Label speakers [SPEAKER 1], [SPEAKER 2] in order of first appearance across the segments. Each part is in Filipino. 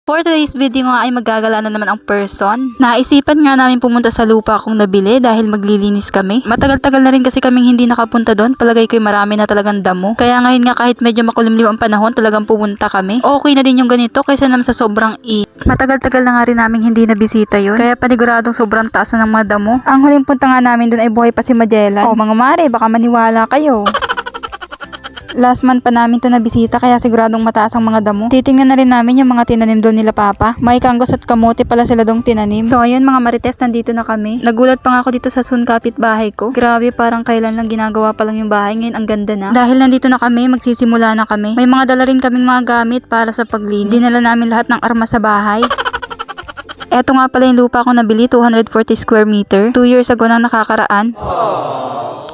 [SPEAKER 1] For today's video nga ay maggagala na naman ang person. Naisipan nga namin pumunta sa lupa kung nabili dahil maglilinis kami. Matagal-tagal na rin kasi kaming hindi nakapunta doon. Palagay ko'y marami na talagang damo. Kaya ngayon nga kahit medyo makulimlim ang panahon talagang pumunta kami. Okay na din yung ganito kaysa naman sa sobrang Matagal-tagal na nga rin namin hindi nabisita yun. Kaya paniguradong sobrang taas na ng mga damo. Ang huling punta nga namin doon ay buhay pa si Magellan. Oh mga mare, baka maniwala kayo. Last month pa namin to nabisita kaya siguradong mataas ang mga damo. Titingnan na rin namin yung mga tinanim doon nila Papa. May kanggos at kamote pala sila doong tinanim. So ayun mga marites, nandito na kami. Nagulat pa nga ako dito sa kapit bahay ko. Grabe, parang kailan lang ginagawa pa lang yung bahay. Ngayon ang ganda na. Dahil nandito na kami, magsisimula na kami. May mga dala rin kaming mga gamit para sa paglinis. Dinala namin lahat ng armas sa bahay. Eto nga pala yung lupa ko nabili, 240 square meter. 2 years ago na nakakaraan.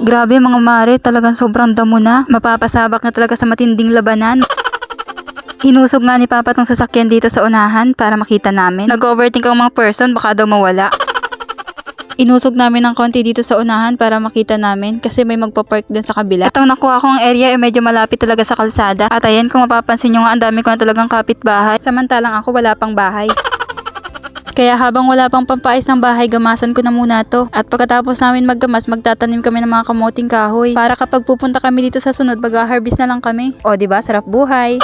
[SPEAKER 1] Grabe mga mare, talagang sobrang damo na. Mapapasabak na talaga sa matinding labanan. Hinusog nga ni Papa tong sasakyan dito sa unahan para makita namin. Nag-overthink ang mga person, baka daw mawala. Inusog namin ng konti dito sa unahan para makita namin kasi may magpa-park dun sa kabila. Itong nakuha kong area ay medyo malapit talaga sa kalsada. At ayan, kung mapapansin nyo nga, ang dami ko na talagang kapitbahay. Samantalang ako wala pang bahay. Kaya habang wala pang pampais ng bahay, gamasan ko na muna to. At pagkatapos namin maggamas, magtatanim kami ng mga kamoting kahoy. Para kapag pupunta kami dito sa sunod, mag-harvest na lang kami. O diba, sarap buhay.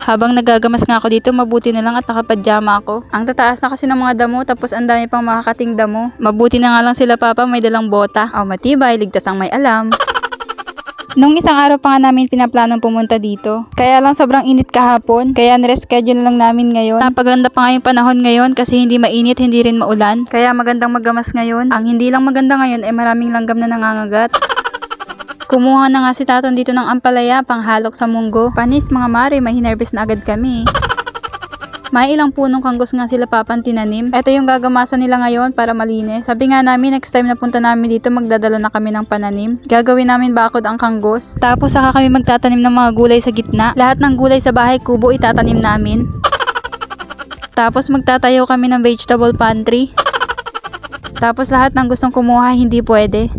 [SPEAKER 1] Habang nagagamas nga ako dito, mabuti na lang at nakapadyama ako. Ang tataas na kasi ng mga damo, tapos ang dami pang makakating damo. Mabuti na nga lang sila Papa, may dalang bota. O matibay, ligtas ang may alam. Nung isang araw pa nga namin pinaplanong pumunta dito. Kaya lang sobrang init kahapon. Kaya nireschedule na lang namin ngayon. Napaganda pa nga yung panahon ngayon kasi hindi mainit, hindi rin maulan. Kaya magandang maggamas ngayon. Ang hindi lang maganda ngayon ay maraming langgam na nangangagat. Kumuha na nga si Taton dito ng ampalaya, panghalok sa munggo. Panis mga mare, may hinervest na agad kami. May ilang punong kanggos nga sila Papang tinanim. Ito yung gagamasan nila ngayon para malinis. Sabi nga namin, next time na punta namin dito, magdadala na kami ng pananim. Gagawin namin bakod ang kanggos. Tapos saka kami magtatanim ng mga gulay sa gitna. Lahat ng gulay sa bahay kubo itatanim namin. Tapos magtatayo kami ng vegetable pantry. Tapos lahat ng gustong kumuha, hindi pwede.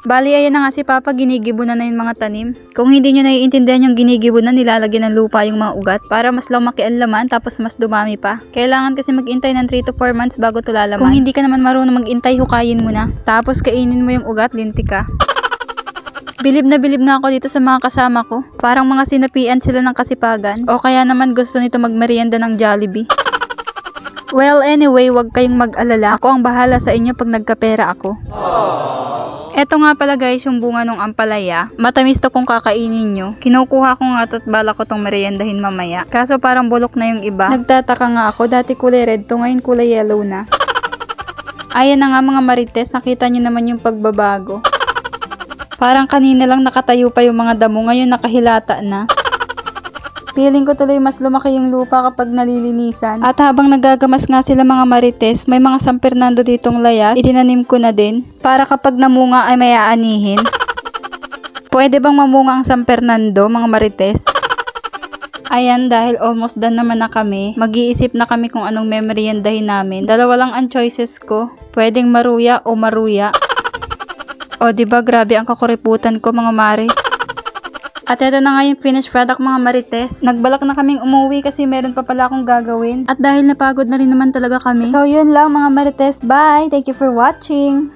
[SPEAKER 1] Bali, ayan na nga si Papa, ginigibunan na yung mga tanim. Kung hindi nyo naiintindihan yung ginigibunan, nilalagyan ng lupa yung mga ugat para mas lumaki ang laman tapos mas dumami pa. Kailangan kasi mag-intay ng 3 to 4 months bago to lalaman. Kung hindi ka naman marunong mag-intay, hukayin mo na. Tapos kainin mo yung ugat, linti ka. Bilib na bilib nga ako dito sa mga kasama ko. Parang mga sinapian sila ng kasipagan. O kaya naman gusto nito magmerienda ng Jollibee. Well, anyway, wag kayong mag-alala. Ako ang bahala sa inyo pag nagkapera ako. Eto nga pala guys, yung bunga ng ampalaya. Matamis to kung kakainin nyo. Kinukuha ko nga at bala ko tong meriendahin mamaya. Kaso parang bulok na yung iba. Nagtataka nga ako, dati kulay red to, ngayon kulay yellow na. Ayan na nga mga marites, nakita nyo naman yung pagbabago. Parang kanina lang nakatayo pa yung mga damo, ngayon nakahilata na. Feeling ko tuloy mas lumaki yung lupa kapag nalilinisan. At habang nagagamas nga sila mga marites, may mga San Fernando ditong layas. Itinanim ko na din. Para kapag namunga ay may aanihin. Pwede bang mamunga ang San Fernando mga marites? Ayan, dahil almost done naman na kami. Mag-iisip na kami kung anong memoryendahin namin. Dalawa lang ang choices ko. Pwedeng maruya o maruya. O diba grabe ang kakuriputan ko mga mare. At ito na nga yung finished product mga marites. Nagbalak na kaming umuwi kasi meron pa pala akong gagawin. At dahil napagod na rin naman talaga kami. So yun lang mga marites. Bye! Thank you for watching!